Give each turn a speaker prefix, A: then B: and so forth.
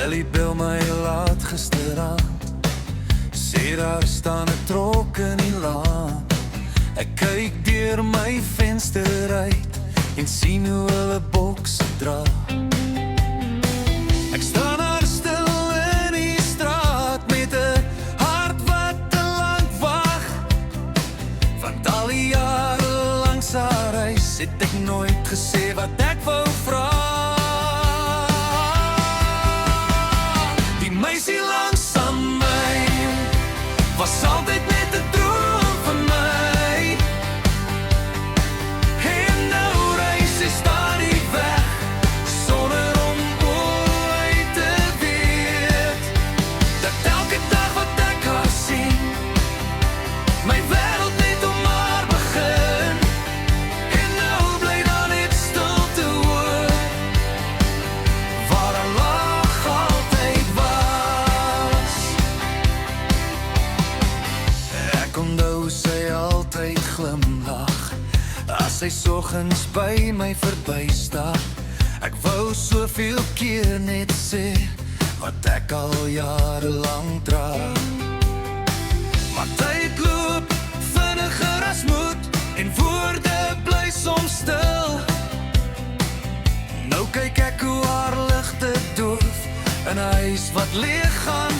A: Ellie bel my laat gisterand, sê daar staan 'n trok in die laan. Ek kyk deur my venster uit en sien hoe hulle bokse dra. Ek staan daar stil in die straat met 'n hart wat te lank wag. Want al die jare langs haar reis het ek nooit gesê wat ek wou vra. Die meisie langs aan my was altyd net 'n droom van my. En nou reis sy stadig weg sonder om ooit te weet dat elke dag wat ek haar sien my wêreld net om haar begin. En nou bly daar net stilte oor waar haar lag altyd was. Ek onthou sy altyd glimlag as sy soggens by my verbystap. Ek wou soveel keer net sê wat ek al jare lang dra. Maar tyd loop vinniger as moed en woorde bly soms stil. Nou kyk ek hoe haar ligte doof in 'n huis wat leeg gaan